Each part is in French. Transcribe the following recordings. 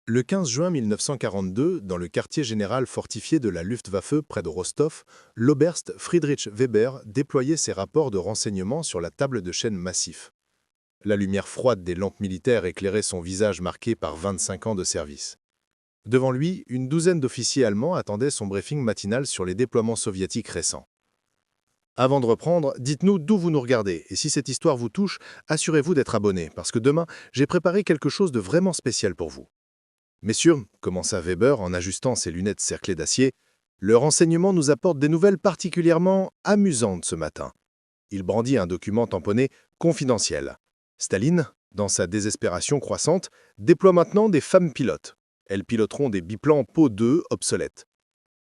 Le 15 juin 1942, dans le quartier général fortifié de la Luftwaffe près de Rostov, l'Oberst Friedrich Weber déployait ses rapports de renseignement sur la table de chaîne massif. La lumière froide des lampes militaires éclairait son visage marqué par 25 ans de service. Devant lui, une douzaine d'officiers allemands attendaient son briefing matinal sur les déploiements soviétiques récents. Avant de reprendre, dites-nous d'où vous nous regardez, et si cette histoire vous touche, assurez-vous d'être abonné, parce que demain, j'ai préparé quelque chose de vraiment spécial pour vous. Messieurs, commença Weber en ajustant ses lunettes cerclées d'acier, le renseignement nous apporte des nouvelles particulièrement amusantes ce matin. Il brandit un document tamponné confidentiel. Staline, dans sa désespération croissante, déploie maintenant des femmes pilotes. Elles piloteront des biplans Po-2 obsolètes.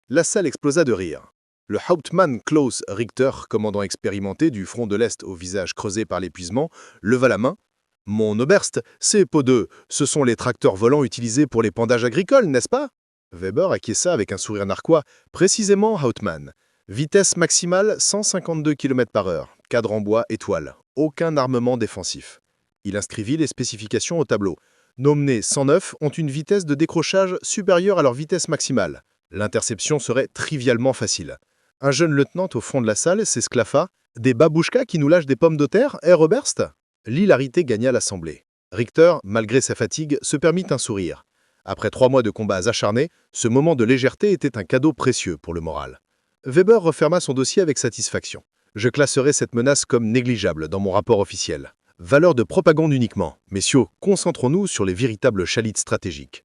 La salle explosa de rire. Le Hauptmann Klaus Richter, commandant expérimenté du front de l'Est au visage creusé par l'épuisement, leva la main. Mon Oberst, ces Po-2, ce sont les tracteurs volants utilisés pour les pendages agricoles, n'est-ce pas? Weber acquiesça avec un sourire narquois. Précisément, Hauptmann. Vitesse maximale 152 km/h, cadre en bois étoile, aucun armement défensif. Il inscrivit les spécifications au tableau. Nos menés 109 ont une vitesse de décrochage supérieure à leur vitesse maximale. L'interception serait trivialement facile. Un jeune lieutenant au fond de la salle s'esclaffa. Des babouchkas qui nous lâchent des pommes de terre, Oberst? L'hilarité gagna l'assemblée. Richter, malgré sa fatigue, se permit un sourire. Après 3 mois de combats acharnés, ce moment de légèreté était un cadeau précieux pour le moral. Weber referma son dossier avec satisfaction. Je classerai cette menace comme négligeable dans mon rapport officiel. Valeur de propagande uniquement. Messieurs, concentrons-nous sur les véritables chalites stratégiques.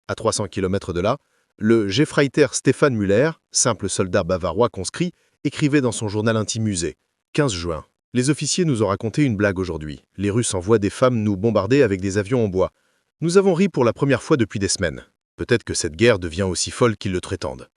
À 300 km de là, le Gefreiter Stefan Müller, simple soldat bavarois conscrit, écrivait dans son journal intime usé. 15 juin. Les officiers nous ont raconté une blague aujourd'hui. Les Russes envoient des femmes nous bombarder avec des avions en bois. Nous avons ri pour la première fois depuis des semaines. Peut-être que cette guerre devient aussi folle qu'ils le prétendent.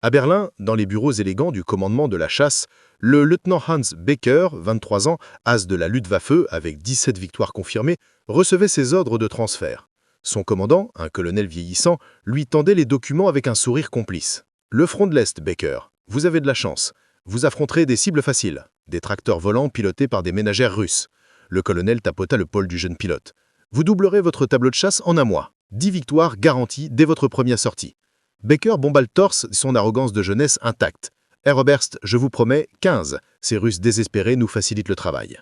À Berlin, dans les bureaux élégants du commandement de la chasse, le lieutenant Hans Becker, 23 ans, as de la Luftwaffe avec 17 victoires confirmées, recevait ses ordres de transfert. Son commandant, un colonel vieillissant, lui tendait les documents avec un sourire complice. Le front de l'Est, Becker. Vous avez de la chance. Vous affronterez des cibles faciles. Des tracteurs volants pilotés par des ménagères russes. Le colonel tapota le pôle du jeune pilote. Vous doublerez votre tableau de chasse en un mois. 10 victoires garanties dès votre première sortie. Becker bomba le torse, son arrogance de jeunesse intacte. Oberst, je vous promets, 15. Ces Russes désespérés nous facilitent le travail.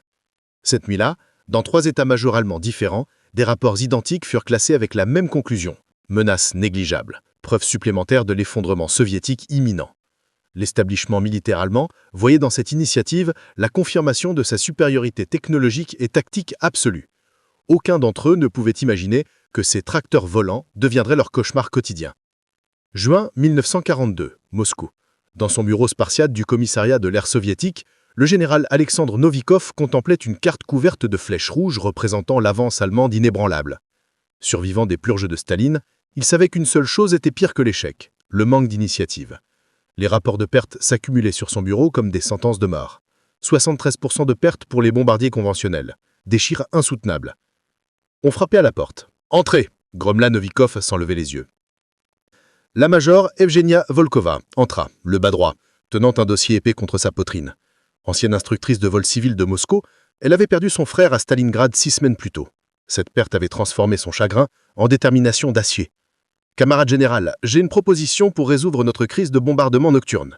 Cette nuit-là, dans 3 états-majors allemands différents, des rapports identiques furent classés avec la même conclusion. Menace négligeable. Preuve supplémentaire de l'effondrement soviétique imminent. L'établissement militaire allemand voyait dans cette initiative la confirmation de sa supériorité technologique et tactique absolue. Aucun d'entre eux ne pouvait imaginer que ces tracteurs volants deviendraient leur cauchemar quotidien. Juin 1942, Moscou. Dans son bureau spartiate du commissariat de l'air soviétique, le général Alexandre Novikov contemplait une carte couverte de flèches rouges représentant l'avance allemande inébranlable. Survivant des purges de Staline, il savait qu'une seule chose était pire que l'échec, le manque d'initiative. Les rapports de pertes s'accumulaient sur son bureau comme des sentences de mort. 73% de pertes pour les bombardiers conventionnels. Des chiffres insoutenables. On frappait à la porte. « Entrez !» grommela Novikov sans lever les yeux. La major Evgenia Volkova entra, le bas droit, tenant un dossier épais contre sa poitrine. Ancienne instructrice de vol civil de Moscou, elle avait perdu son frère à Stalingrad 6 semaines plus tôt. Cette perte avait transformé son chagrin en détermination d'acier. « Camarade général, j'ai une proposition pour résoudre notre crise de bombardement nocturne. »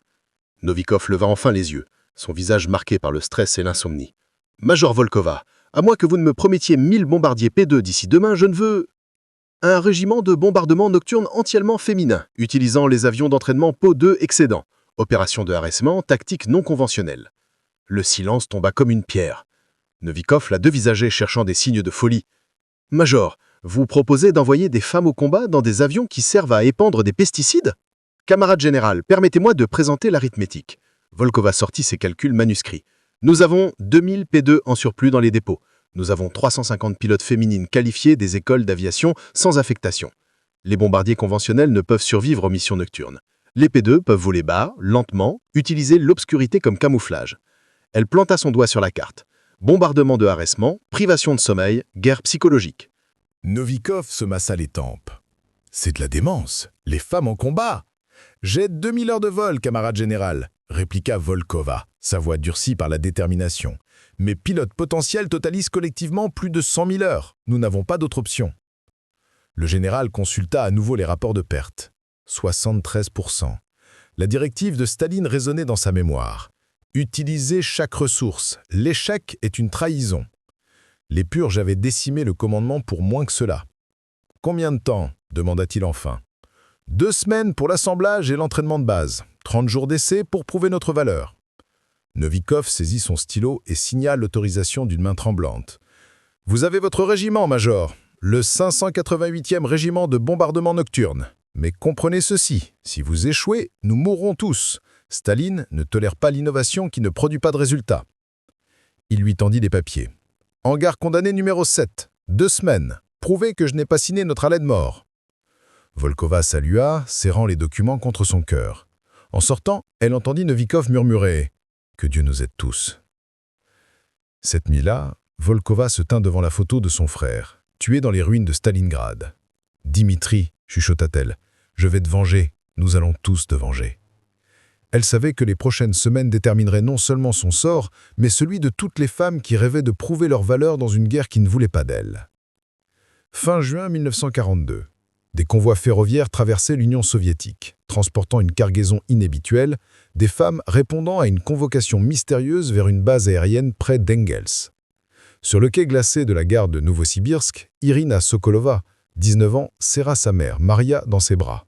Novikov leva enfin les yeux, son visage marqué par le stress et l'insomnie. « Major Volkova, à moins que vous ne me promettiez 1000 bombardiers P2 d'ici demain, je ne veux... » Un régiment de bombardement nocturne entièrement féminin, utilisant les avions d'entraînement Po-2 excédent. Opération de harassement, tactique non conventionnelle. Le silence tomba comme une pierre. Novikov la devisageait cherchant des signes de folie. « Major, vous proposez d'envoyer des femmes au combat dans des avions qui servent à épandre des pesticides? Camarade général, permettez-moi de présenter l'arithmétique. » Volkova sortit ses calculs manuscrits. « Nous avons 2000 P2 en surplus dans les dépôts. Nous avons 350 pilotes féminines qualifiées des écoles d'aviation sans affectation. Les bombardiers conventionnels ne peuvent survivre aux missions nocturnes. Les P2 peuvent voler bas, lentement, utiliser l'obscurité comme camouflage. » Elle planta son doigt sur la carte. Bombardement de harassement, privation de sommeil, guerre psychologique. Novikov se massa les tempes. « C'est de la démence. Les femmes en combat. J'ai 2000 heures de vol, camarade général, répliqua Volkova, sa voix durcie par la détermination. Mes pilotes potentiels totalisent collectivement plus de 100 000 heures. Nous n'avons pas d'autre option. Le général consulta à nouveau les rapports de perte. 73%. La directive de Staline résonnait dans sa mémoire. Utilisez chaque ressource. L'échec est une trahison. Les purges avaient décimé le commandement pour moins que cela. « Combien de temps » demanda-t-il enfin. « 2 semaines pour l'assemblage et l'entraînement de base. 30 jours d'essai pour prouver notre valeur. » Novikov saisit son stylo et signa l'autorisation d'une main tremblante. « Vous avez votre régiment, Major, le 588e régiment de bombardement nocturne. Mais comprenez ceci, si vous échouez, nous mourrons tous. Staline ne tolère pas l'innovation qui ne produit pas de résultats. » Il lui tendit les papiers. « Hangar condamné numéro 7. 2 semaines. Prouvez que je n'ai pas signé notre arrêt de mort. » Volkova salua, serrant les documents contre son cœur. En sortant, elle entendit Novikov murmurer « Que Dieu nous aide tous ». Cette nuit-là, Volkova se tint devant la photo de son frère, tué dans les ruines de Stalingrad. « Dimitri », chuchota-t-elle, « je vais te venger, nous allons tous te venger. » Elle savait que les prochaines semaines détermineraient non seulement son sort, mais celui de toutes les femmes qui rêvaient de prouver leur valeur dans une guerre qui ne voulait pas d'elles. Fin juin 1942. Des convois ferroviaires traversaient l'Union soviétique, transportant une cargaison inhabituelle, des femmes répondant à une convocation mystérieuse vers une base aérienne près d'Engels. Sur le quai glacé de la gare de Novosibirsk, Irina Sokolova, 19 ans, serra sa mère, Maria, dans ses bras.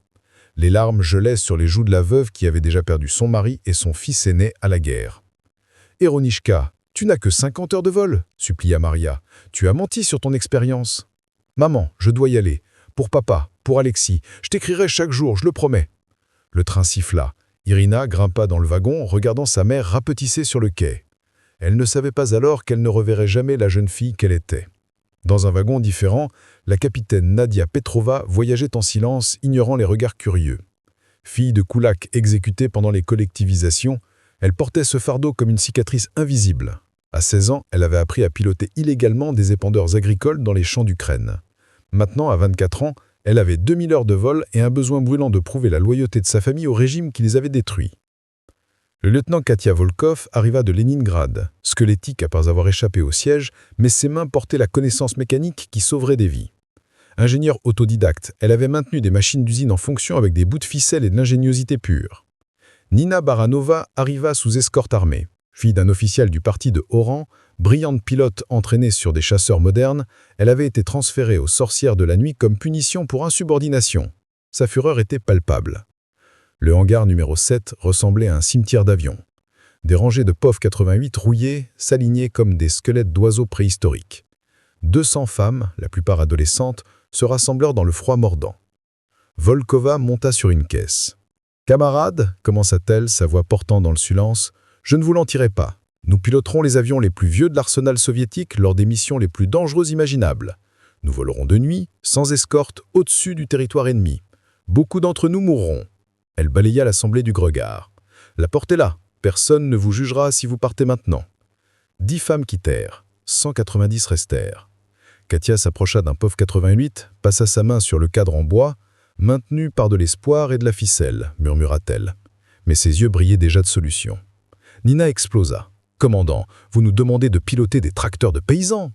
Les larmes gelaient sur les joues de la veuve qui avait déjà perdu son mari et son fils aîné à la guerre. « Eronishka, tu n'as que 50 heures de vol, » supplia Maria. « Tu as menti sur ton expérience. »« Maman, je dois y aller. Pour papa, pour Alexis. Je t'écrirai chaque jour, je le promets. » Le train siffla. Irina grimpa dans le wagon, regardant sa mère rapetisser sur le quai. Elle ne savait pas alors qu'elle ne reverrait jamais la jeune fille qu'elle était. Dans un wagon différent, la capitaine Nadia Petrova voyageait en silence, ignorant les regards curieux. Fille de koulak exécutée pendant les collectivisations, elle portait ce fardeau comme une cicatrice invisible. À 16 ans, elle avait appris à piloter illégalement des épandeurs agricoles dans les champs d'Ukraine. Maintenant, à 24 ans, elle avait 2000 heures de vol et un besoin brûlant de prouver la loyauté de sa famille au régime qui les avait détruits. Le lieutenant Katia Volkov arriva de Leningrad, squelettique après avoir échappé au siège, mais ses mains portaient la connaissance mécanique qui sauverait des vies. Ingénieure autodidacte, elle avait maintenu des machines d'usine en fonction avec des bouts de ficelle et de l'ingéniosité pure. Nina Baranova arriva sous escorte armée. Fille d'un officiel du parti de haut rang, brillante pilote entraînée sur des chasseurs modernes, elle avait été transférée aux sorcières de la nuit comme punition pour insubordination. Sa fureur était palpable. Le hangar numéro 7 ressemblait à un cimetière d'avions. Des rangées de POV 88 rouillées s'alignaient comme des squelettes d'oiseaux préhistoriques. 200 femmes, la plupart adolescentes, se rassemblèrent dans le froid mordant. Volkova monta sur une caisse. « Camarades, commença-t-elle, sa voix portant dans le silence, je ne vous mentirai pas. Nous piloterons les avions les plus vieux de l'arsenal soviétique lors des missions les plus dangereuses imaginables. Nous volerons de nuit, sans escorte, au-dessus du territoire ennemi. Beaucoup d'entre nous mourront. » Elle balaya l'assemblée du regard. « La porte est là. Personne ne vous jugera si vous partez maintenant. » 10 femmes quittèrent. 190 restèrent. Katia s'approcha d'un POV 88, passa sa main sur le cadre en bois, maintenu par de l'espoir et de la ficelle, murmura-t-elle. Mais ses yeux brillaient déjà de solution. Nina explosa. « Commandant, vous nous demandez de piloter des tracteurs de paysans !»«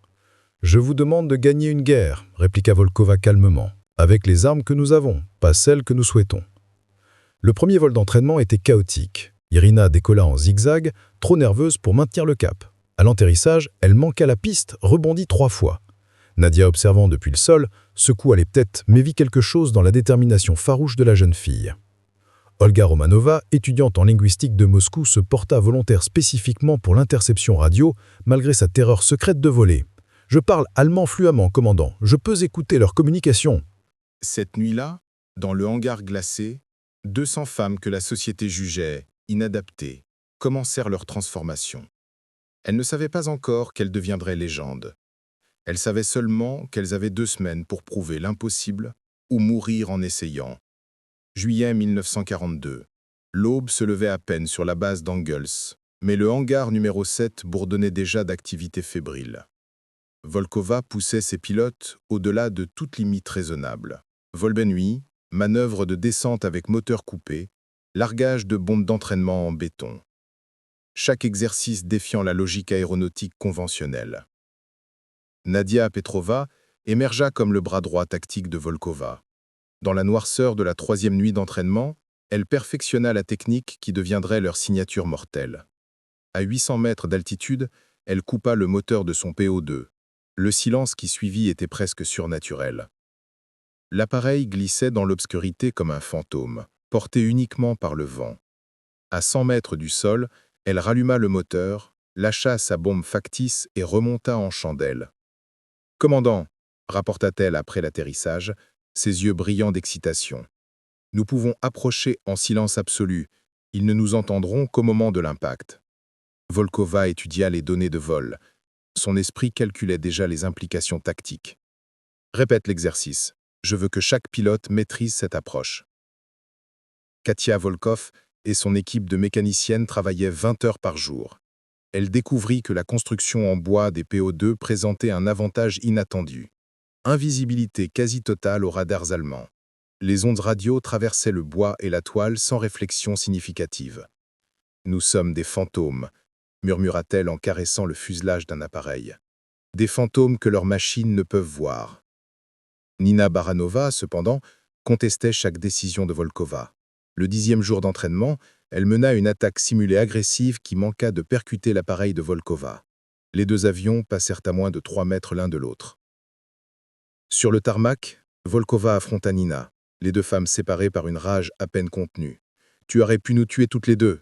Je vous demande de gagner une guerre, » répliqua Volkova calmement, « avec les armes que nous avons, pas celles que nous souhaitons. » Le premier vol d'entraînement était chaotique. Irina décolla en zigzag, trop nerveuse pour maintenir le cap. À l'atterrissage, elle manqua la piste, rebondit 3 fois. Nadia, observant depuis le sol, secoua les têtes, mais vit quelque chose dans la détermination farouche de la jeune fille. Olga Romanova, étudiante en linguistique de Moscou, se porta volontaire spécifiquement pour l'interception radio, malgré sa terreur secrète de voler. « Je parle allemand fluemment, commandant. Je peux écouter leur communication. » Cette nuit-là, dans le hangar glacé, 200 femmes que la société jugeait inadaptées commencèrent leur transformation. Elles ne savaient pas encore qu'elles deviendraient légendes. Elles savaient seulement qu'elles avaient 2 semaines pour prouver l'impossible ou mourir en essayant. Juillet 1942. L'aube se levait à peine sur la base d'Engels, mais le hangar numéro 7 bourdonnait déjà d'activité fébrile. Volkova poussait ses pilotes au-delà de toute limite raisonnable. Vol de nuit, manœuvre de descente avec moteur coupé, largage de bombes d'entraînement en béton. Chaque exercice défiant la logique aéronautique conventionnelle. Nadia Petrova, émergea comme le bras droit tactique de Volkova. Dans la noirceur de la 3e nuit d'entraînement, elle perfectionna la technique qui deviendrait leur signature mortelle. À 800 mètres d'altitude, elle coupa le moteur de son PO2. Le silence qui suivit était presque surnaturel. L'appareil glissait dans l'obscurité comme un fantôme, porté uniquement par le vent. À 100 mètres du sol, elle ralluma le moteur, lâcha sa bombe factice et remonta en chandelle. « Commandant !» rapporta-t-elle après l'atterrissage, ses yeux brillants d'excitation. « Nous pouvons approcher en silence absolu. Ils ne nous entendront qu'au moment de l'impact. » Volkova étudia les données de vol. Son esprit calculait déjà les implications tactiques. « Répète l'exercice. Je veux que chaque pilote maîtrise cette approche. » Katia Volkov et son équipe de mécaniciennes travaillaient 20 heures par jour. Elle découvrit que la construction en bois des PO2 présentait un avantage inattendu. Invisibilité quasi totale aux radars allemands. Les ondes radio traversaient le bois et la toile sans réflexion significative. « Nous sommes des fantômes », murmura-t-elle en caressant le fuselage d'un appareil. « Des fantômes que leurs machines ne peuvent voir. » Nina Baranova, cependant, contestait chaque décision de Volkova. Le 10e jour d'entraînement, elle mena une attaque simulée agressive qui manqua de percuter l'appareil de Volkova. Les deux avions passèrent à moins de 3 mètres l'un de l'autre. Sur le tarmac, Volkova affronta Nina, les deux femmes séparées par une rage à peine contenue. « Tu aurais pu nous tuer toutes les deux. »«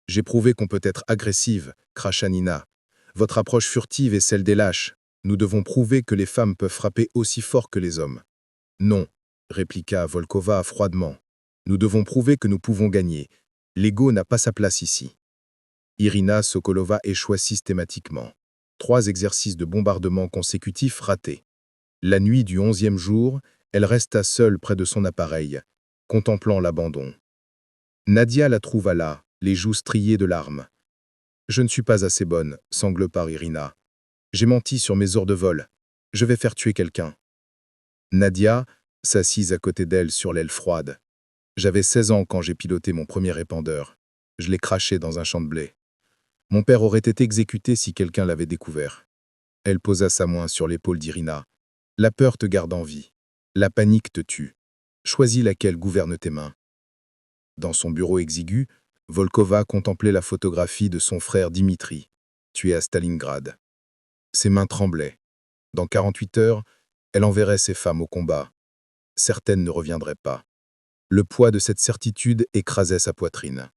J'ai prouvé qu'on peut être agressive, » cracha Nina. « Votre approche furtive est celle des lâches. Nous devons prouver que les femmes peuvent frapper aussi fort que les hommes. »« Non, » répliqua Volkova froidement. « Nous devons prouver que nous pouvons gagner. L'ego n'a pas sa place ici. » Irina Sokolova échoua systématiquement. 3 exercices de bombardement consécutifs ratés. La nuit du 11e jour, elle resta seule près de son appareil, contemplant l'abandon. Nadia la trouva là, les joues striées de larmes. « Je ne suis pas assez bonne, » sanglopa Irina. « J'ai menti sur mes heures de vol. Je vais faire tuer quelqu'un. » Nadia s'assit à côté d'elle sur l'aile froide. « J'avais 16 ans quand j'ai piloté mon premier répandeur. Je l'ai craché dans un champ de blé. Mon père aurait été exécuté si quelqu'un l'avait découvert. » Elle posa sa main sur l'épaule d'Irina. « La peur te garde en vie. La panique te tue. Choisis laquelle gouverne tes mains. » Dans son bureau exigu, Volkova contemplait la photographie de son frère Dimitri, tué à Stalingrad. Ses mains tremblaient. Dans 48 heures, elle enverrait ses femmes au combat. Certaines ne reviendraient pas. Le poids de cette certitude écrasait sa poitrine.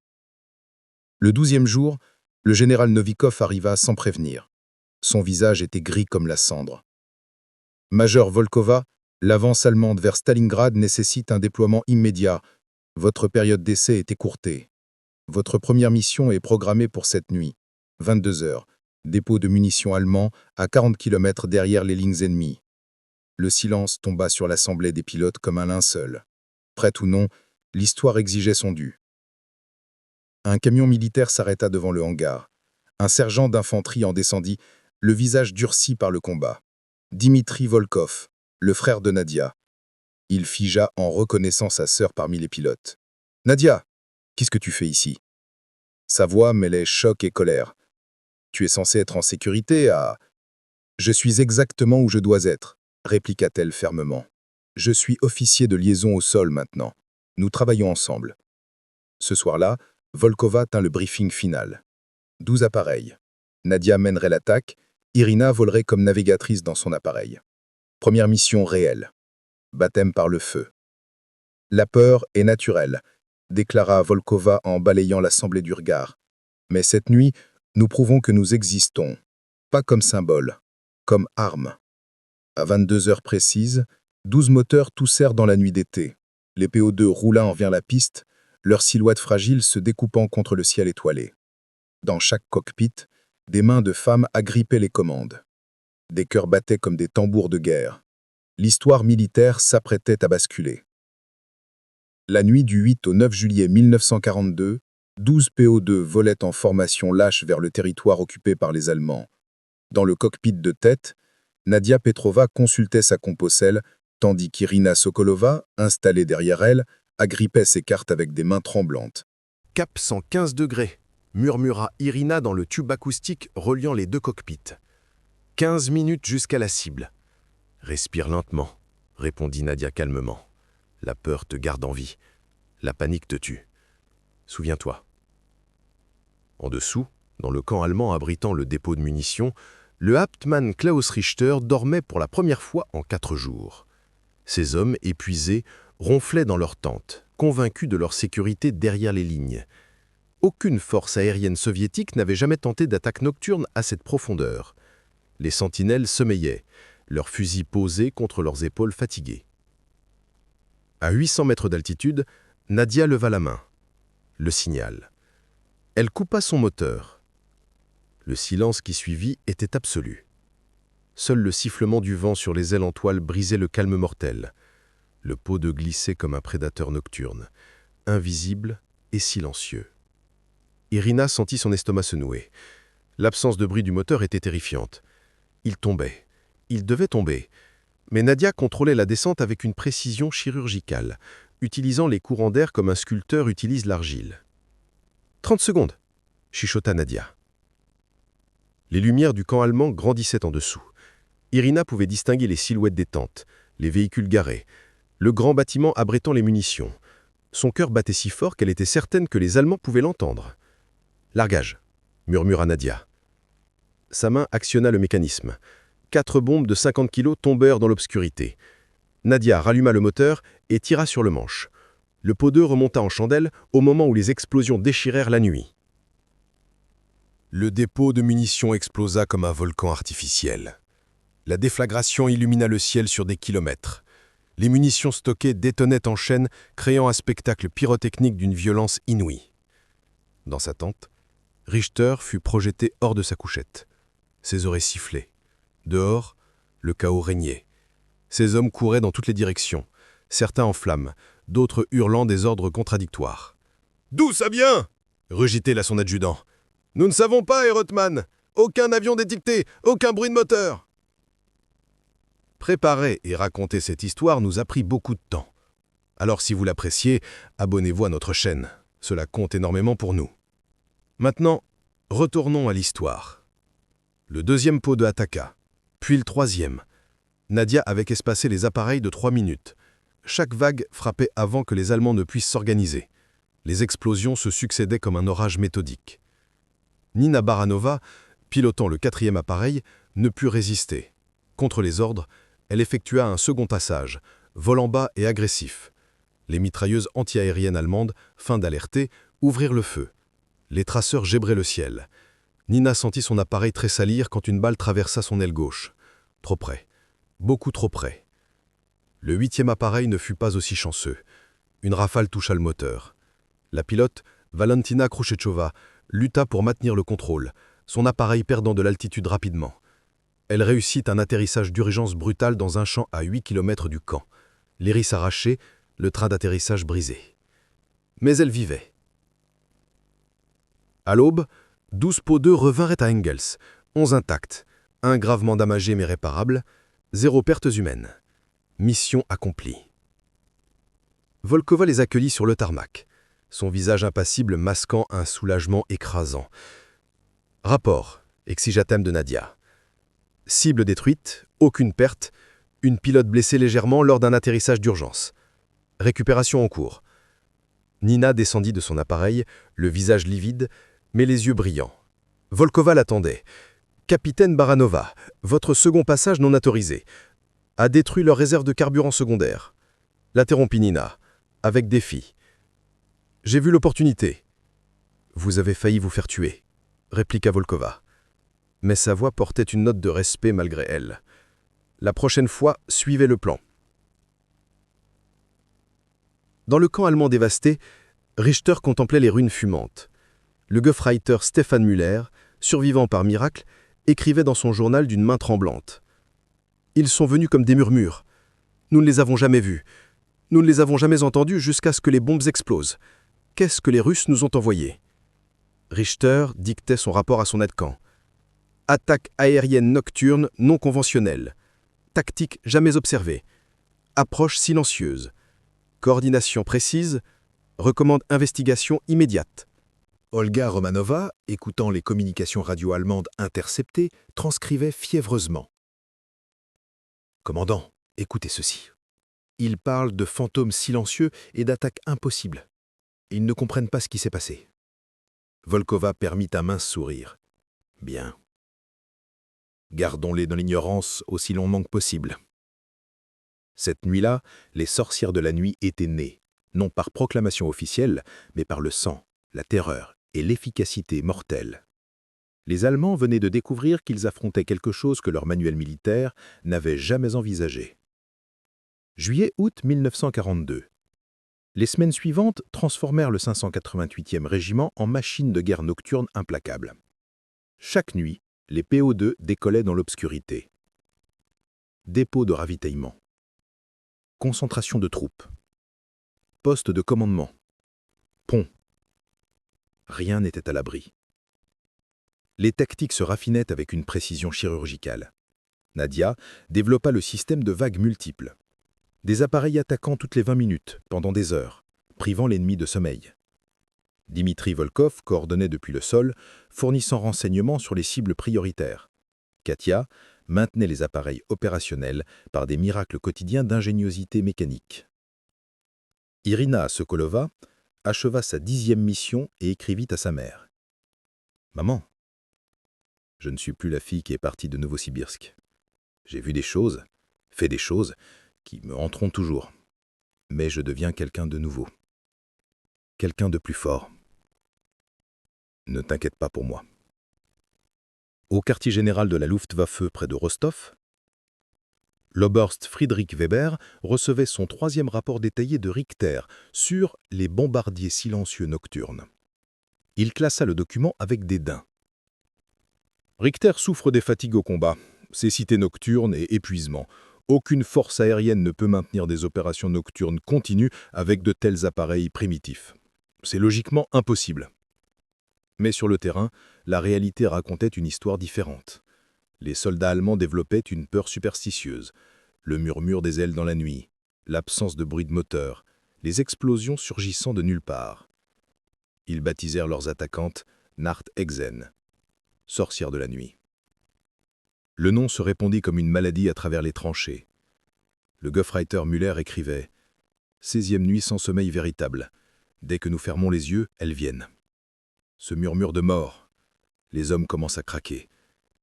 Le 12e jour, le général Novikov arriva sans prévenir. Son visage était gris comme la cendre. « Major Volkova, l'avance allemande vers Stalingrad nécessite un déploiement immédiat. Votre période d'essai est écourtée. Votre première mission est programmée pour cette nuit. 22 heures. Dépôt de munitions allemand à 40 km derrière les lignes ennemies. » Le silence tomba sur l'assemblée des pilotes comme un linceul. Prête ou non, l'histoire exigeait son dû. Un camion militaire s'arrêta devant le hangar. Un sergent d'infanterie en descendit, le visage durci par le combat. Dimitri Volkov, le frère de Nadia. Il figea en reconnaissant sa sœur parmi les pilotes. « Nadia, qu'est-ce que tu fais ici ?» Sa voix mêlait choc et colère. « Tu es censé être en sécurité à… »« Je suis exactement où je dois être, » répliqua-t-elle fermement. « Je suis officier de liaison au sol maintenant. Nous travaillons ensemble. » Ce soir-là, Volkova tint le briefing final. 12 appareils. Nadia mènerait l'attaque, Irina volerait comme navigatrice dans son appareil. Première mission réelle. Baptême par le feu. « La peur est naturelle », déclara Volkova en balayant l'assemblée du regard. « Mais cette nuit, nous prouvons que nous existons, pas comme symbole, comme arme. » À 22 heures précises, 12 moteurs toussèrent dans la nuit d'été. Les PO2 roulant vers la piste, leur silhouette fragile se découpant contre le ciel étoilé. Dans chaque cockpit, des mains de femmes agrippaient les commandes. Des cœurs battaient comme des tambours de guerre. L'histoire militaire s'apprêtait à basculer. La nuit du 8 au 9 juillet 1942, 12 PO2 volaient en formation lâche vers le territoire occupé par les Allemands. Dans le cockpit de tête, Nadia Petrova consultait sa composelle, tandis qu'Irina Sokolova, installée derrière elle, agrippait ses cartes avec des mains tremblantes. « Cap 115 degrés », murmura Irina dans le tube acoustique reliant les deux cockpits. « 15 minutes jusqu'à la cible. » Respire lentement, répondit Nadia calmement. La peur te garde en vie. La panique te tue. Souviens-toi. En dessous, dans le camp allemand abritant le dépôt de munitions, le Hauptmann Klaus Richter dormait pour la première fois en 4 jours. Ces hommes, épuisés, ronflaient dans leurs tentes, convaincus de leur sécurité derrière les lignes. Aucune force aérienne soviétique n'avait jamais tenté d'attaque nocturne à cette profondeur. Les sentinelles sommeillaient, leurs fusils posés contre leurs épaules fatiguées. À 800 mètres d'altitude, Nadia leva la main. Le signal. Elle coupa son moteur. Le silence qui suivit était absolu. Seul le sifflement du vent sur les ailes en toile brisait le calme mortel. Le pot de glissait comme un prédateur nocturne, invisible et silencieux. Irina sentit son estomac se nouer. L'absence de bruit du moteur était terrifiante. Il tombait. Il devait tomber. Mais Nadia contrôlait la descente avec une précision chirurgicale, utilisant les courants d'air comme un sculpteur utilise l'argile. 30 secondes, chuchota Nadia. Les lumières du camp allemand grandissaient en dessous. Irina pouvait distinguer les silhouettes des tentes, les véhicules garés, le grand bâtiment abritant les munitions. Son cœur battait si fort qu'elle était certaine que les Allemands pouvaient l'entendre. « Largage », murmura Nadia. Sa main actionna le mécanisme. 4 bombes de 50 kilos tombèrent dans l'obscurité. Nadia ralluma le moteur et tira sur le manche. Le pot d'œuf remonta en chandelle au moment où les explosions déchirèrent la nuit. Le dépôt de munitions explosa comme un volcan artificiel. La déflagration illumina le ciel sur des kilomètres. Les munitions stockées détonaient en chaîne, créant un spectacle pyrotechnique d'une violence inouïe. Dans sa tente, Richter fut projeté hors de sa couchette. Ses oreilles sifflaient. Dehors, le chaos régnait. Ces hommes couraient dans toutes les directions, certains en flammes, d'autres hurlant des ordres contradictoires. « D'où ça vient ?» rugit-il à son adjudant. « Nous ne savons pas, Herr Hauptmann. Aucun avion détecté, aucun bruit de moteur. » Préparer et raconter cette histoire nous a pris beaucoup de temps. Alors si vous l'appréciez, abonnez-vous à notre chaîne. Cela compte énormément pour nous. Maintenant, retournons à l'histoire. Le 2e pot de Hataka, puis le 3e. Nadia avait espacé les appareils de 3 minutes. Chaque vague frappait avant que les Allemands ne puissent s'organiser. Les explosions se succédaient comme un orage méthodique. Nina Baranova, pilotant le 4e appareil, ne put résister. Contre les ordres, elle effectua un second passage, volant bas et agressif. Les mitrailleuses antiaériennes allemandes, fin d'alerter, ouvrirent le feu. Les traceurs gébraient le ciel. Nina sentit son appareil tressaillir quand une balle traversa son aile gauche. Trop près. Beaucoup trop près. Le 8e appareil ne fut pas aussi chanceux. Une rafale toucha le moteur. La pilote, Valentina Khrouchtcheva, lutta pour maintenir le contrôle, son appareil perdant de l'altitude rapidement. Elle réussit un atterrissage d'urgence brutal dans un champ à 8 km du camp. L'hélice arrachée, le train d'atterrissage brisé. Mais elle vivait. À l'aube, 12 pots d'œufs revinrent à Engels, 11 intacts, 1 gravement damagé mais réparable, 0 pertes humaines. Mission accomplie. Volkova les accueillit sur le tarmac, son visage impassible masquant un soulagement écrasant. Rapport, exigea-t-elle de Nadia. Cible détruite, aucune perte, une pilote blessée légèrement lors d'un atterrissage d'urgence. Récupération en cours. Nina descendit de son appareil, le visage livide, mais les yeux brillants. Volkova l'attendait. « Capitaine Baranova, votre second passage non autorisé a détruit leur réserve de carburant secondaire. » L'interrompit Nina, avec défi. « J'ai vu l'opportunité. »« Vous avez failli vous faire tuer, » répliqua Volkova. Mais sa voix portait une note de respect malgré elle. « La prochaine fois, suivez le plan. » Dans le camp allemand dévasté, Richter contemplait les ruines fumantes. Le Gefreiter Stefan Müller, survivant par miracle, écrivait dans son journal d'une main tremblante. « Ils sont venus comme des murmures. Nous ne les avons jamais vus. Nous ne les avons jamais entendus jusqu'à ce que les bombes explosent. Qu'est-ce que les Russes nous ont envoyé ?» Richter dictait son rapport à son aide-camp. « Attaque aérienne nocturne non conventionnelle. Tactique jamais observée. Approche silencieuse. Coordination précise. Recommande investigation immédiate. » Olga Romanova, écoutant les communications radio allemandes interceptées, transcrivait fiévreusement. Commandant, écoutez ceci. Ils parlent de fantômes silencieux et d'attaques impossibles. Ils ne comprennent pas ce qui s'est passé. Volkova permit un mince sourire. Bien. Gardons-les dans l'ignorance aussi longtemps que possible. Cette nuit-là, les sorcières de la nuit étaient nées, non par proclamation officielle, mais par le sang, la terreur et l'efficacité mortelle. Les Allemands venaient de découvrir qu'ils affrontaient quelque chose que leur manuel militaire n'avait jamais envisagé. Juillet-août 1942. Les semaines suivantes transformèrent le 588e régiment en machine de guerre nocturne implacable. Chaque nuit, les PO2 décollaient dans l'obscurité. Dépôt de ravitaillement. Concentration de troupes. Poste de commandement. Pont. Rien n'était à l'abri. Les tactiques se raffinaient avec une précision chirurgicale. Nadia développa le système de vagues multiples. Des appareils attaquant toutes les 20 minutes, pendant des heures, privant l'ennemi de sommeil. Dimitri Volkov coordonnait depuis le sol, fournissant renseignements sur les cibles prioritaires. Katia maintenait les appareils opérationnels par des miracles quotidiens d'ingéniosité mécanique. Irina Sokolova acheva sa 10e mission et écrivit à sa mère. « Maman, je ne suis plus la fille qui est partie de Novosibirsk. J'ai vu des choses, fait des choses, qui me hanteront toujours. Mais je deviens quelqu'un de nouveau. Quelqu'un de plus fort. Ne t'inquiète pas pour moi. » Au quartier général de la Luftwaffe près de Rostov, l'Oberst Friedrich Weber recevait son 3e rapport détaillé de Richter sur les bombardiers silencieux nocturnes. Il classa le document avec dédain. Richter souffre des fatigues au combat, cécité nocturne et épuisement. Aucune force aérienne ne peut maintenir des opérations nocturnes continues avec de tels appareils primitifs. C'est logiquement impossible. Mais sur le terrain, la réalité racontait une histoire différente. Les soldats allemands développaient une peur superstitieuse, le murmure des ailes dans la nuit, l'absence de bruit de moteur, les explosions surgissant de nulle part. Ils baptisèrent leurs attaquantes Nacht Hexen, sorcières de la nuit. Le nom se répandit comme une maladie à travers les tranchées. Le Gauffreiter Müller écrivait « 16e nuit sans sommeil véritable. Dès que nous fermons les yeux, elles viennent. » Ce murmure de mort. Les hommes commencent à craquer.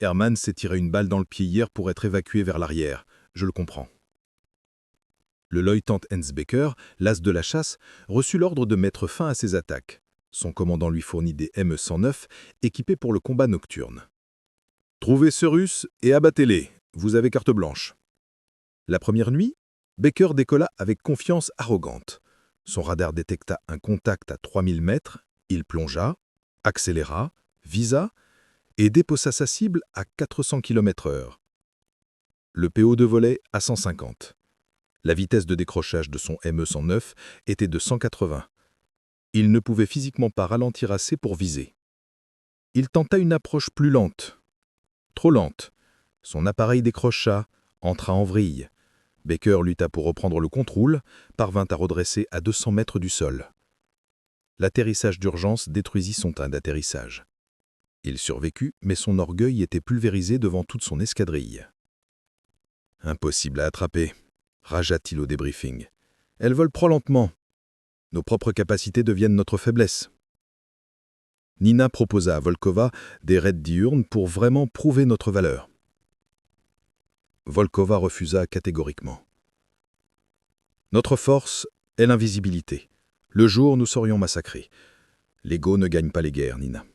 Hermann s'est tiré une balle dans le pied hier pour être évacué vers l'arrière. Je le comprends. Le lieutenant Hensbecker, l'as de la chasse, reçut l'ordre de mettre fin à ses attaques. Son commandant lui fournit des M109 équipés pour le combat nocturne. « Trouvez ce Russe et abattez-les. Vous avez carte blanche. » La première nuit, Becker décolla avec confiance arrogante. Son radar détecta un contact à 3000 mètres. Il plongea, accéléra, visa et déposa sa cible à 400 km/h. Le PO2 volait à 150. La vitesse de décrochage de son ME-109 était de 180. Il ne pouvait physiquement pas ralentir assez pour viser. Il tenta une approche plus lente. Trop lente. Son appareil décrocha, entra en vrille. Becker lutta pour reprendre le contrôle, parvint à redresser à 200 mètres du sol. L'atterrissage d'urgence détruisit son train d'atterrissage. Il survécut, mais son orgueil était pulvérisé devant toute son escadrille. « Impossible à attraper », ragea-t-il au débriefing. « Elles volent trop lentement. Nos propres capacités deviennent notre faiblesse. » Nina proposa à Volkova des raids diurnes pour vraiment prouver notre valeur. Volkova refusa catégoriquement. « Notre force est l'invisibilité. Le jour, nous serions massacrés. L'ego ne gagne pas les guerres, Nina. »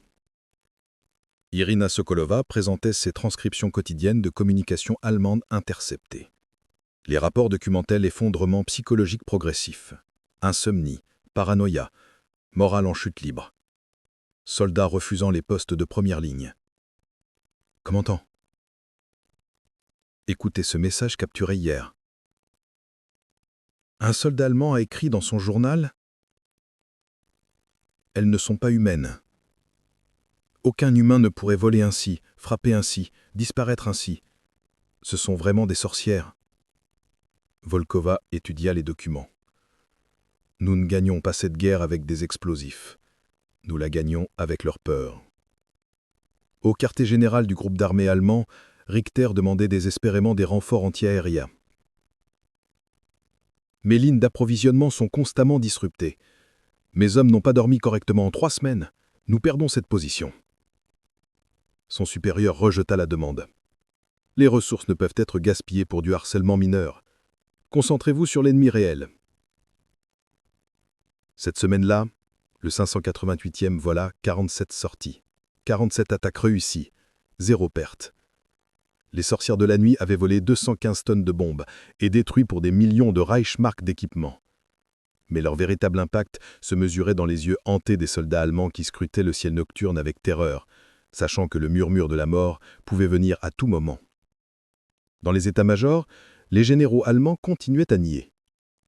Irina Sokolova présentait ses transcriptions quotidiennes de communications allemandes interceptées. Les rapports documentaient l'effondrement psychologique progressif. Insomnie, paranoïa, morale en chute libre. Soldats refusant les postes de première ligne. Commandant, écoutez ce message capturé hier. Un soldat allemand a écrit dans son journal « Elles ne sont pas humaines. Aucun humain ne pourrait voler ainsi, frapper ainsi, disparaître ainsi. Ce sont vraiment des sorcières. » Volkova étudia les documents. « Nous ne gagnons pas cette guerre avec des explosifs. Nous la gagnons avec leur peur. » Au quartier général du groupe d'armées allemand, Richter demandait désespérément des renforts antiaériens. Mes lignes d'approvisionnement sont constamment disruptées. Mes hommes n'ont pas dormi correctement en 3 semaines. Nous perdons cette position. Son supérieur rejeta la demande. Les ressources ne peuvent être gaspillées pour du harcèlement mineur. Concentrez-vous sur l'ennemi réel. Cette semaine-là, le 588e vola 47 sorties, 47 attaques réussies, 0 perte. Les sorcières de la nuit avaient volé 215 tonnes de bombes et détruit pour des millions de Reichsmark d'équipements. Mais leur véritable impact se mesurait dans les yeux hantés des soldats allemands qui scrutaient le ciel nocturne avec terreur, sachant que le murmure de la mort pouvait venir à tout moment. Dans les états-majors, les généraux allemands continuaient à nier.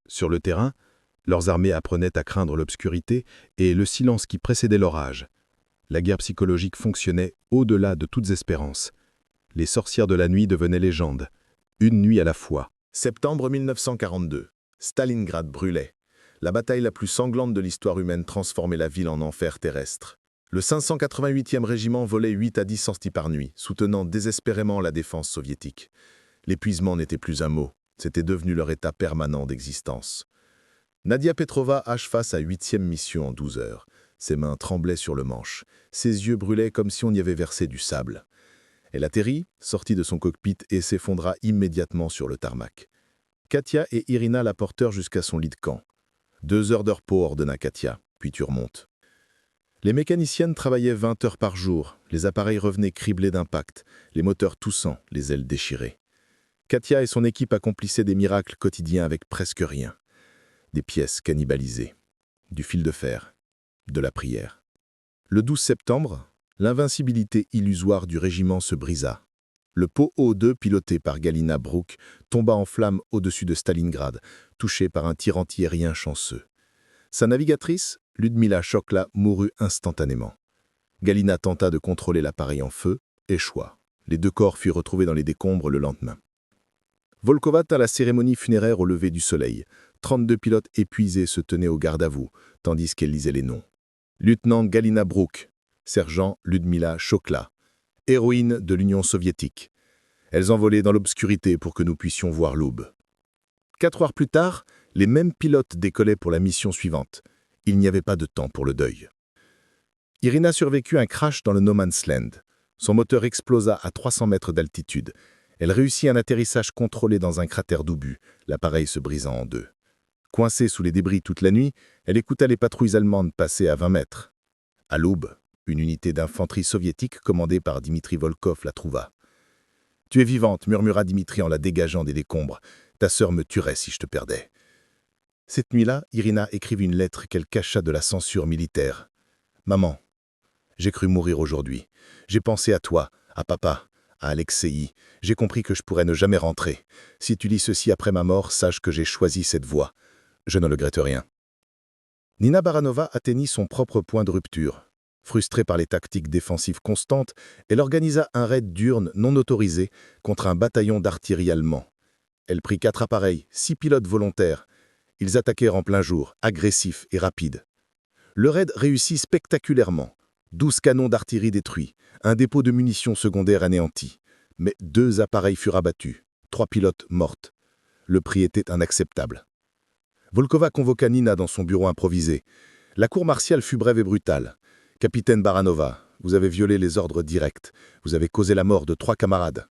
Sur le terrain, leurs armées apprenaient à craindre l'obscurité et le silence qui précédait l'orage. La guerre psychologique fonctionnait au-delà de toutes espérances. Les sorcières de la nuit devenaient légende, une nuit à la fois. Septembre 1942. Stalingrad brûlait. La bataille la plus sanglante de l'histoire humaine transformait la ville en enfer terrestre. Le 588e régiment volait 8 à 10 sorties par nuit, soutenant désespérément la défense soviétique. L'épuisement n'était plus un mot, c'était devenu leur état permanent d'existence. Nadia Petrova acheva sa 8e mission en 12 heures. Ses mains tremblaient sur le manche, ses yeux brûlaient comme si on y avait versé du sable. Elle atterrit, sortit de son cockpit et s'effondra immédiatement sur le tarmac. Katia et Irina la portèrent jusqu'à son lit de camp. 2 heures de repos, ordonna Katia, puis tu remontes. Les mécaniciennes travaillaient 20 heures par jour, les appareils revenaient criblés d'impact, les moteurs toussants, les ailes déchirées. Katia et son équipe accomplissaient des miracles quotidiens avec presque rien. Des pièces cannibalisées, du fil de fer, de la prière. Le 12 septembre, l'invincibilité illusoire du régiment se brisa. Le PO-2 piloté par Galina Bruk tomba en flammes au-dessus de Stalingrad, touché par un tir antiaérien chanceux. Sa navigatrice, Ludmila Chokla, mourut instantanément. Galina tenta de contrôler l'appareil en feu, échoua. Les 2 corps furent retrouvés dans les décombres le lendemain. Volkova tint la cérémonie funéraire au lever du soleil. 32 pilotes épuisés se tenaient au garde-à-vous, tandis qu'elle lisait les noms. Lieutenant Galina Bruk, sergent Ludmila Chokla, héroïne de l'Union soviétique. Elles envolaient dans l'obscurité pour que nous puissions voir l'aube. 4 heures plus tard, les mêmes pilotes décollaient pour la mission suivante. Il n'y avait pas de temps pour le deuil. Irina survécut à un crash dans le No Man's Land. Son moteur explosa à 300 mètres d'altitude. Elle réussit un atterrissage contrôlé dans un cratère d'obus, l'appareil se brisant en 2. Coincée sous les débris toute la nuit, elle écouta les patrouilles allemandes passer à 20 mètres. À l'aube, une unité d'infanterie soviétique commandée par Dimitri Volkov la trouva. « Tu es vivante », murmura Dimitri en la dégageant des décombres. « Ta sœur me tuerait si je te perdais. » Cette nuit-là, Irina écrivit une lettre qu'elle cacha de la censure militaire. « Maman, j'ai cru mourir aujourd'hui. J'ai pensé à toi, à papa, à Alexei. J'ai compris que je pourrais ne jamais rentrer. Si tu lis ceci après ma mort, sache que j'ai choisi cette voie. Je ne regrette rien. » Nina Baranova atteignit son propre point de rupture. Frustrée par les tactiques défensives constantes, elle organisa un raid diurne non autorisé contre un bataillon d'artillerie allemand. Elle prit 4 appareils, 6 pilotes volontaires. Ils attaquèrent en plein jour, agressifs et rapides. Le raid réussit spectaculairement. 12 canons d'artillerie détruits, un dépôt de munitions secondaires anéanti. Mais 2 appareils furent abattus, 3 pilotes mortes. Le prix était inacceptable. Volkova convoqua Nina dans son bureau improvisé. La cour martiale fut brève et brutale. « Capitaine Baranova, vous avez violé les ordres directs. Vous avez causé la mort de 3 camarades.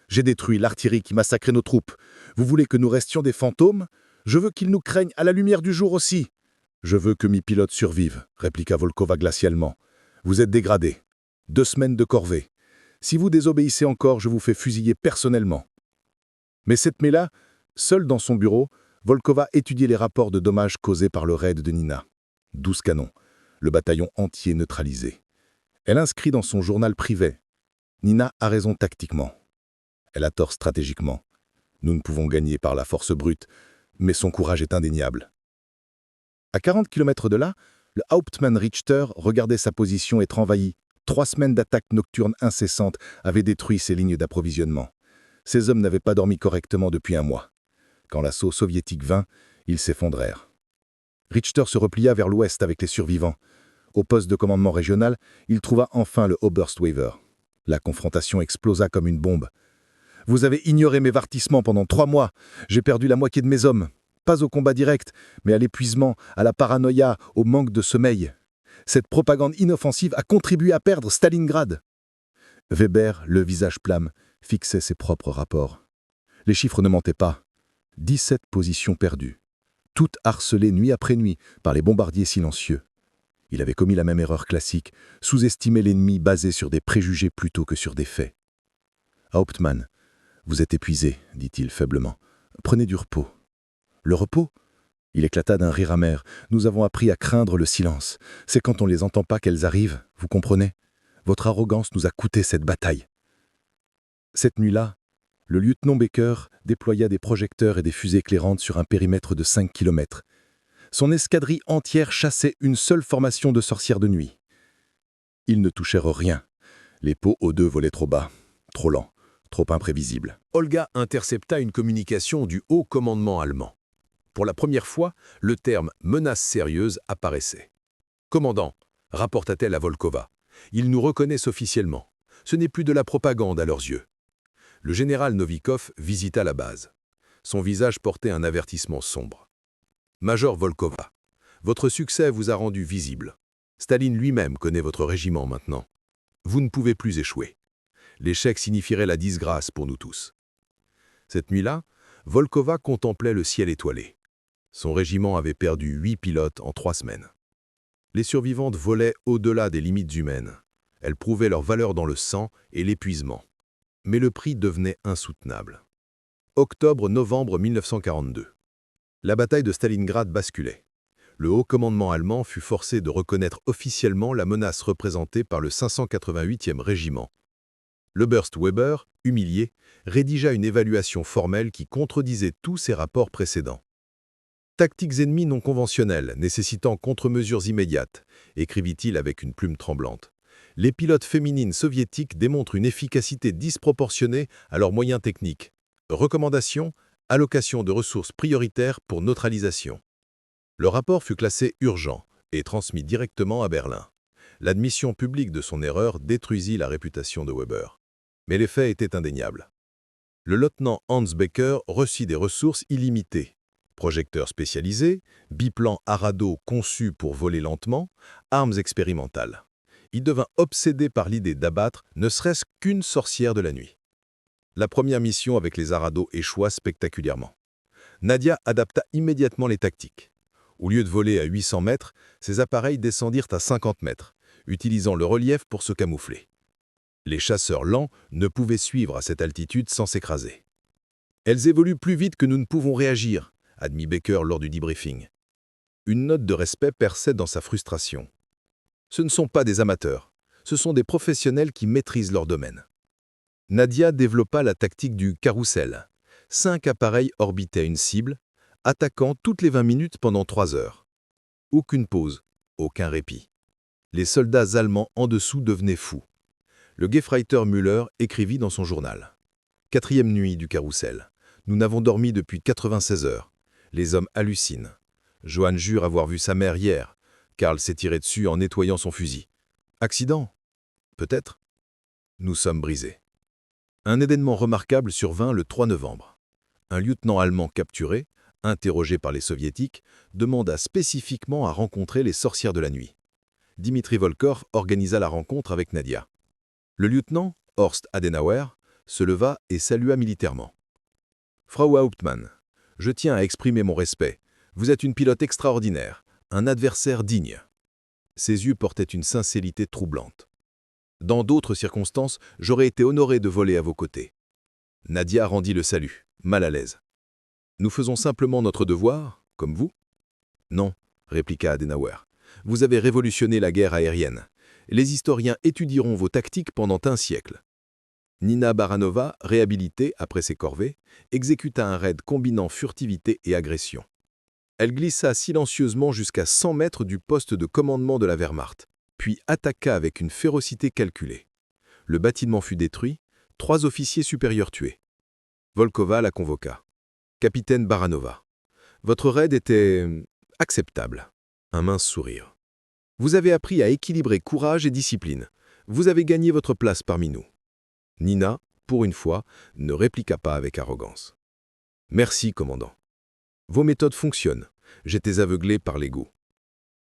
J'ai détruit l'artillerie qui massacrait nos troupes. Vous voulez que nous restions des fantômes? Je veux qu'ils nous craignent à la lumière du jour aussi. »« Je veux que mes pilotes survivent, » répliqua Volkova glacialement. « Vous êtes dégradés. 2 semaines de corvée. Si vous désobéissez encore, je vous fais fusiller personnellement. » Mais cette mai-là, seule dans son bureau, Volkova étudiait les rapports de dommages causés par le raid de Nina. 12 canons. Le bataillon entier neutralisé. Elle inscrit dans son journal privé. Nina a raison tactiquement. Elle a tort stratégiquement. Nous ne pouvons gagner par la force brute, mais son courage est indéniable. À 40 km de là, le Hauptmann Richter regardait sa position être envahie. 3 semaines d'attaques nocturnes incessantes avaient détruit ses lignes d'approvisionnement. Ces hommes n'avaient pas dormi correctement depuis un mois. Quand l'assaut soviétique vint, ils s'effondrèrent. Richter se replia vers l'ouest avec les survivants. Au poste de commandement régional, il trouva enfin le Oberstweaver. La confrontation explosa comme une bombe. « Vous avez ignoré mes vartissements pendant 3 mois. J'ai perdu la moitié de mes hommes. pas au combat direct, mais à l'épuisement, à la paranoïa, au manque de sommeil. Cette propagande inoffensive a contribué à perdre Stalingrad. Weber, le visage blême, fixait ses propres rapports. Les chiffres ne mentaient pas. 17 positions perdues, toutes harcelées nuit après nuit par les bombardiers silencieux. Il avait commis la même erreur classique, sous-estimer l'ennemi basé sur des préjugés plutôt que sur des faits. Hauptmann, vous êtes épuisé, dit-il faiblement. Prenez du repos. Le repos ? Il éclata d'un rire amer. Nous avons appris à craindre le silence. C'est quand on ne les entend pas qu'elles arrivent, vous comprenez ? Votre arrogance nous a coûté cette bataille. Cette nuit-là, le lieutenant Baker déploya des projecteurs et des fusées éclairantes sur un périmètre de 5 km. Son escadrille entière chassait une seule formation de sorcières de nuit. Ils ne touchèrent rien. Les pots O2 volaient trop bas, trop lents, trop imprévisibles. Olga intercepta une communication du haut commandement allemand. Pour la première fois, le terme « menace sérieuse » apparaissait. « Commandant », rapporta-t-elle à Volkova, « ils nous reconnaissent officiellement. Ce n'est plus de la propagande à leurs yeux. » Le général Novikov visita la base. Son visage portait un avertissement sombre. « Major Volkova, votre succès vous a rendu visible. Staline lui-même connaît votre régiment maintenant. Vous ne pouvez plus échouer. L'échec signifierait la disgrâce pour nous tous. » Cette nuit-là, Volkova contemplait le ciel étoilé. Son régiment avait perdu 8 pilotes en 3 semaines. Les survivantes volaient au-delà des limites humaines. Elles prouvaient leur valeur dans le sang et l'épuisement. Mais le prix devenait insoutenable. Octobre-novembre 1942. La bataille de Stalingrad basculait. Le haut commandement allemand fut forcé de reconnaître officiellement la menace représentée par le 588e régiment. L'Oberst Weber, humilié, rédigea une évaluation formelle qui contredisait tous ses rapports précédents. Tactiques ennemies non conventionnelles, nécessitant contre-mesures immédiates, écrivit-il avec une plume tremblante. Les pilotes féminines soviétiques démontrent une efficacité disproportionnée à leurs moyens techniques. Recommandations, allocation de ressources prioritaires pour neutralisation. Le rapport fut classé urgent et transmis directement à Berlin. L'admission publique de son erreur détruisit la réputation de Weber. Mais les faits étaient indéniables. Le lieutenant Hans Becker reçut des ressources illimitées. Projecteurs spécialisés, biplans Arado conçus pour voler lentement, armes expérimentales. Il devint obsédé par l'idée d'abattre ne serait-ce qu'une sorcière de la nuit. La première mission avec les Arado échoua spectaculairement. Nadia adapta immédiatement les tactiques. Au lieu de voler à 800 mètres, ces appareils descendirent à 50 mètres, utilisant le relief pour se camoufler. Les chasseurs lents ne pouvaient suivre à cette altitude sans s'écraser. « Elles évoluent plus vite que nous ne pouvons réagir », admit Baker lors du debriefing. Une note de respect perçait dans sa frustration. Ce ne sont pas des amateurs, ce sont des professionnels qui maîtrisent leur domaine. Nadia développa la tactique du carrousel. 5 appareils orbitaient une cible, attaquant toutes les 20 minutes pendant 3 heures. Aucune pause, aucun répit. Les soldats allemands en dessous devenaient fous. Le Gefreiter Müller écrivit dans son journal. « 4e nuit du carrousel. Nous n'avons dormi depuis 96 heures. Les hommes hallucinent. Johann jure avoir vu sa mère hier. Karl s'est tiré dessus en nettoyant son fusil. Accident? Peut-être. Nous sommes brisés. » Un événement remarquable survint le 3 novembre. Un lieutenant allemand capturé, interrogé par les soviétiques, demanda spécifiquement à rencontrer les sorcières de la nuit. Dimitri Volkov organisa la rencontre avec Nadia. Le lieutenant, Horst Adenauer, se leva et salua militairement. « Frau Hauptmann, je tiens à exprimer mon respect. Vous êtes une pilote extraordinaire, un adversaire digne. » Ses yeux portaient une sincérité troublante. « Dans d'autres circonstances, j'aurais été honoré de voler à vos côtés. » Nadia rendit le salut, mal à l'aise. « Nous faisons simplement notre devoir, comme vous ?»« Non, » répliqua Adenauer. « Vous avez révolutionné la guerre aérienne. Les historiens étudieront vos tactiques pendant un siècle. » Nina Baranova, réhabilitée après ses corvées, exécuta un raid combinant furtivité et agression. Elle glissa silencieusement jusqu'à 100 mètres du poste de commandement de la Wehrmacht, puis attaqua avec une férocité calculée. Le bâtiment fut détruit, 3 officiers supérieurs tués. Volkova la convoqua. « Capitaine Baranova, votre raid était acceptable. » Un mince sourire. « Vous avez appris à équilibrer courage et discipline. Vous avez gagné votre place parmi nous. » Nina, pour une fois, ne répliqua pas avec arrogance. « Merci, commandant. » Vos méthodes fonctionnent. J'étais aveuglé par l'ego.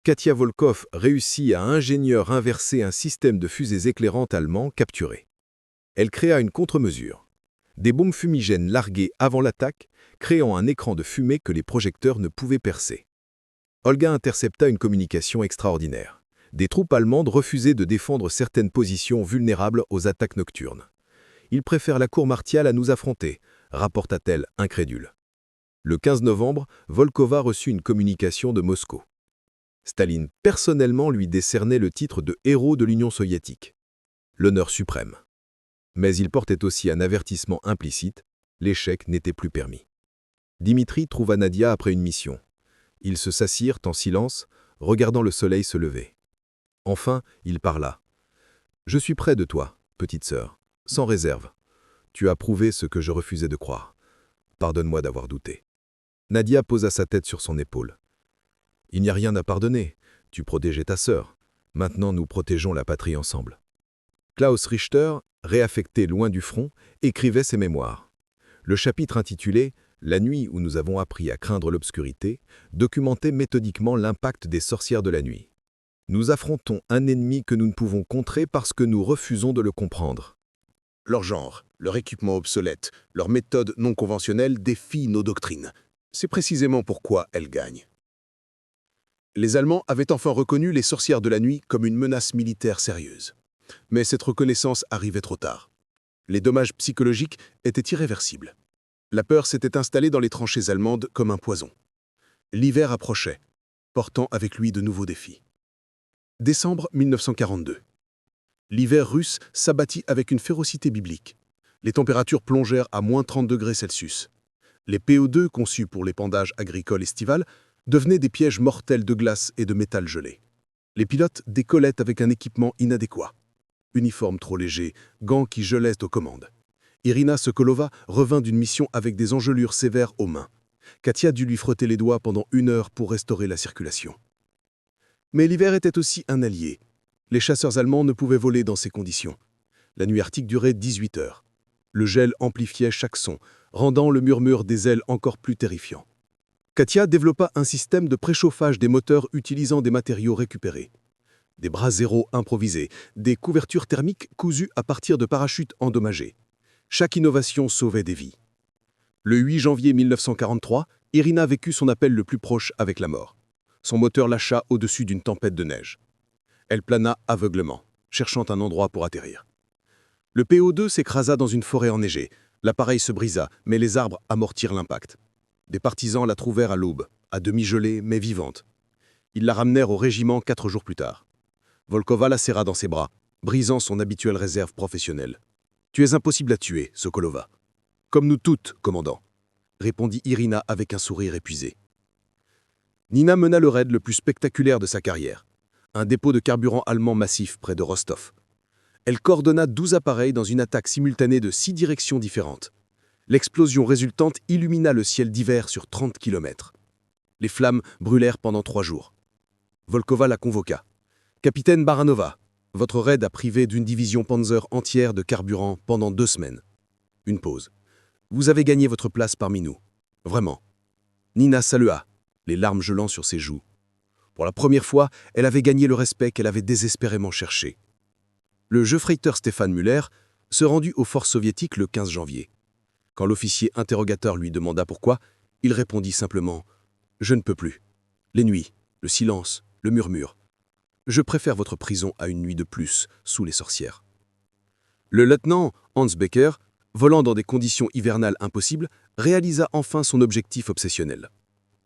Katia Volkov réussit à ingénieur inverser un système de fusées éclairantes allemand capturé. Elle créa une contre-mesure. Des bombes fumigènes larguées avant l'attaque, créant un écran de fumée que les projecteurs ne pouvaient percer. Olga intercepta une communication extraordinaire. Des troupes allemandes refusaient de défendre certaines positions vulnérables aux attaques nocturnes. Ils préfèrent la cour martiale à nous affronter, rapporta-t-elle incrédule. Le 15 novembre, Volkova reçut une communication de Moscou. Staline personnellement lui décernait le titre de héros de l'Union soviétique. L'honneur suprême. Mais il portait aussi un avertissement implicite, l'échec n'était plus permis. Dimitri trouva Nadia après une mission. Ils se s'assirent en silence, regardant le soleil se lever. Enfin, il parla. « Je suis près de toi, petite sœur, sans réserve. Tu as prouvé ce que je refusais de croire. Pardonne-moi d'avoir douté. » Nadia posa sa tête sur son épaule. « Il n'y a rien à pardonner. Tu protégeais ta sœur. Maintenant, nous protégeons la patrie ensemble. » Klaus Richter, réaffecté loin du front, écrivait ses mémoires. Le chapitre intitulé « La nuit où nous avons appris à craindre l'obscurité » documentait méthodiquement l'impact des sorcières de la nuit. Nous affrontons un ennemi que nous ne pouvons contrer parce que nous refusons de le comprendre. Leur genre, leur équipement obsolète, leurs méthodes non conventionnelles défient nos doctrines. C'est précisément pourquoi elles gagnent. Les Allemands avaient enfin reconnu les sorcières de la nuit comme une menace militaire sérieuse. Mais cette reconnaissance arrivait trop tard. Les dommages psychologiques étaient irréversibles. La peur s'était installée dans les tranchées allemandes comme un poison. L'hiver approchait, portant avec lui de nouveaux défis. Décembre 1942. L'hiver russe s'abattit avec une férocité biblique. Les températures plongèrent à moins 30 degrés Celsius. Les PO2 conçus pour l'épandage agricole estival devenaient des pièges mortels de glace et de métal gelé. Les pilotes décollaient avec un équipement inadéquat. Uniforme trop léger, gants qui gelaient aux commandes. Irina Sokolova revint d'une mission avec des engelures sévères aux mains. Katia dut lui frotter les doigts pendant 1 heure pour restaurer la circulation. Mais l'hiver était aussi un allié. Les chasseurs allemands ne pouvaient voler dans ces conditions. La nuit arctique durait 18 heures. Le gel amplifiait chaque son, rendant le murmure des ailes encore plus terrifiant. Katia développa un système de préchauffage des moteurs utilisant des matériaux récupérés. Des bras zéro improvisés, des couvertures thermiques cousues à partir de parachutes endommagés. Chaque innovation sauvait des vies. Le 8 janvier 1943, Irina vécut son appel le plus proche avec la mort. Son moteur lâcha au-dessus d'une tempête de neige. Elle plana aveuglement, cherchant un endroit pour atterrir. Le PO2 s'écrasa dans une forêt enneigée. L'appareil se brisa, mais les arbres amortirent l'impact. Des partisans la trouvèrent à l'aube, à demi gelée mais vivante. Ils la ramenèrent au régiment 4 jours plus tard. Volkova la serra dans ses bras, brisant son habituelle réserve professionnelle. « Tu es impossible à tuer, Sokolova. »« Comme nous toutes, commandant, » répondit Irina avec un sourire épuisé. Nina mena le raid le plus spectaculaire de sa carrière. Un dépôt de carburant allemand massif près de Rostov. Elle coordonna 12 appareils dans une attaque simultanée de 6 directions différentes. L'explosion résultante illumina le ciel d'hiver sur 30 km. Les flammes brûlèrent pendant 3 jours. Volkova la convoqua. « Capitaine Baranova, votre raid a privé d'une division Panzer entière de carburant pendant 2 semaines. » Une pause. « Vous avez gagné votre place parmi nous. Vraiment. » Nina salua, les larmes gelant sur ses joues. Pour la première fois, elle avait gagné le respect qu'elle avait désespérément cherché. Le Jefreiter Stefan Müller se rendit aux forces soviétiques le 15 janvier. Quand l'officier interrogateur lui demanda pourquoi, il répondit simplement « Je ne peux plus. Les nuits, le silence, le murmure. Je préfère votre prison à une nuit de plus sous les sorcières. » Le lieutenant Hans Becker, volant dans des conditions hivernales impossibles, réalisa enfin son objectif obsessionnel.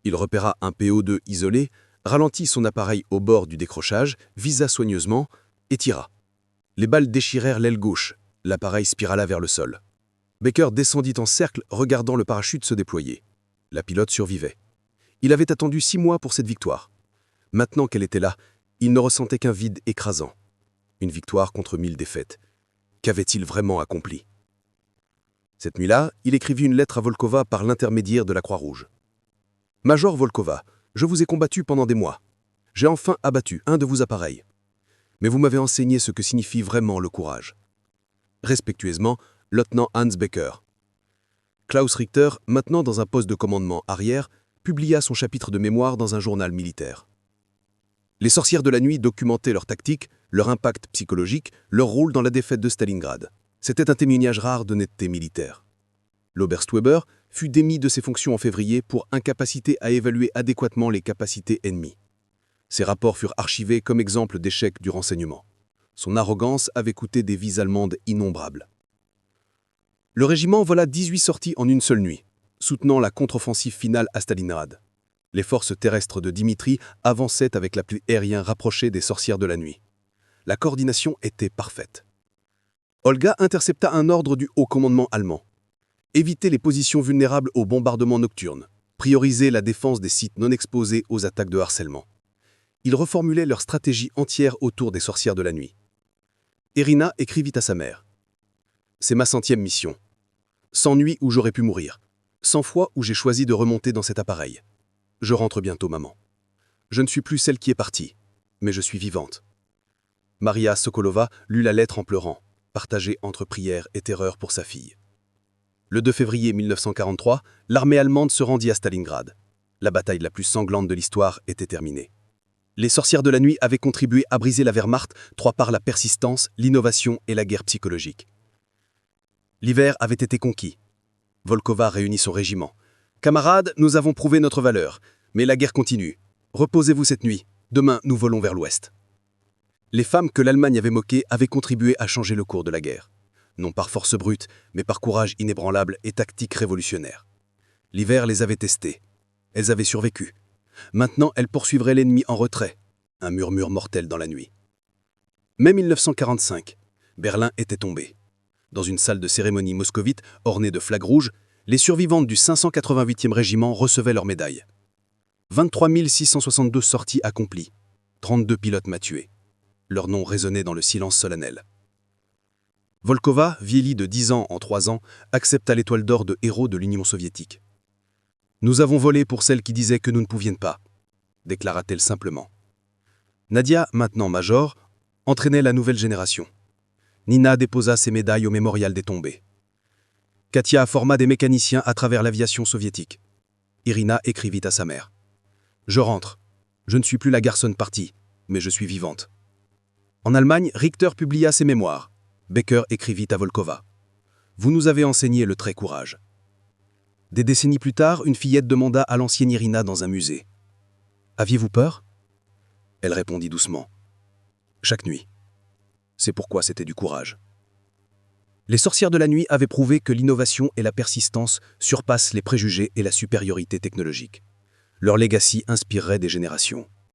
Il repéra un PO2 isolé, ralentit son appareil au bord du décrochage, visa soigneusement et tira. Les balles déchirèrent l'aile gauche, l'appareil spirala vers le sol. Becker descendit en cercle, regardant le parachute se déployer. La pilote survivait. Il avait attendu 6 mois pour cette victoire. Maintenant qu'elle était là, il ne ressentait qu'un vide écrasant. Une victoire contre 1000 défaites. Qu'avait-il vraiment accompli? Cette nuit-là, il écrivit une lettre à Volkova par l'intermédiaire de la Croix-Rouge. « Major Volkova, je vous ai combattu pendant des mois. J'ai enfin abattu un de vos appareils. Mais vous m'avez enseigné ce que signifie vraiment le courage. Respectueusement, lieutenant Hans Becker. » Klaus Richter, maintenant dans un poste de commandement arrière, publia son chapitre de mémoire dans un journal militaire. Les sorcières de la nuit documentaient leurs tactiques, leur impact psychologique, leur rôle dans la défaite de Stalingrad. C'était un témoignage rare d'honnêteté militaire. L'Oberst Weber fut démis de ses fonctions en février pour incapacité à évaluer adéquatement les capacités ennemies. Ses rapports furent archivés comme exemple d'échec du renseignement. Son arrogance avait coûté des vies allemandes innombrables. Le régiment vola 18 sorties en une seule nuit, soutenant la contre-offensive finale à Stalingrad. Les forces terrestres de Dimitri avançaient avec l'appui aérien rapproché des sorcières de la nuit. La coordination était parfaite. Olga intercepta un ordre du haut commandement allemand. Éviter les positions vulnérables aux bombardements nocturnes. Prioriser la défense des sites non exposés aux attaques de harcèlement. Ils reformulaient leur stratégie entière autour des sorcières de la nuit. Irina écrivit à sa mère. « C'est ma 100e mission. 100 nuits où j'aurais pu mourir. 100 fois où j'ai choisi de remonter dans cet appareil. Je rentre bientôt, maman. Je ne suis plus celle qui est partie, mais je suis vivante. » Maria Sokolova lut la lettre en pleurant, partagée entre prière et terreur pour sa fille. Le 2 février 1943, l'armée allemande se rendit à Stalingrad. La bataille la plus sanglante de l'histoire était terminée. Les sorcières de la nuit avaient contribué à briser la Wehrmacht, par la persistance, l'innovation et la guerre psychologique. L'hiver avait été conquis. Volkova réunit son régiment. « Camarades, nous avons prouvé notre valeur, mais la guerre continue. Reposez-vous cette nuit. Demain, nous volons vers l'ouest. » Les femmes que l'Allemagne avait moquées avaient contribué à changer le cours de la guerre. Non par force brute, mais par courage inébranlable et tactique révolutionnaire. L'hiver les avait testées. Elles avaient survécu. Maintenant, elles poursuivraient l'ennemi en retrait. Un murmure mortel dans la nuit. Mai 1945, Berlin était tombé. Dans une salle de cérémonie moscovite ornée de flags rouges, les survivantes du 588e régiment recevaient leurs médailles. 23 662 sorties accomplies. 32 pilotes tués. Leurs noms résonnaient dans le silence solennel. Volkova, vieillie de 10 ans en 3 ans, accepta l'étoile d'or de héros de l'Union soviétique. « Nous avons volé pour celles qui disaient que nous ne pouvions pas », déclara-t-elle simplement. Nadia, maintenant major, entraînait la nouvelle génération. Nina déposa ses médailles au mémorial des tombés. Katia forma des mécaniciens à travers l'aviation soviétique. Irina écrivit à sa mère. « Je rentre. Je ne suis plus la garçonne partie, mais je suis vivante. » En Allemagne, Richter publia ses mémoires. Becker écrivit à Volkova. « Vous nous avez enseigné le trait courage. » Des décennies plus tard, une fillette demanda à l'ancienne Irina dans un musée. « Aviez-vous peur ?» Elle répondit doucement. « Chaque nuit. » C'est pourquoi c'était du courage. Les sorcières de la nuit avaient prouvé que l'innovation et la persistance surpassent les préjugés et la supériorité technologique. Leur legacy inspirerait des générations.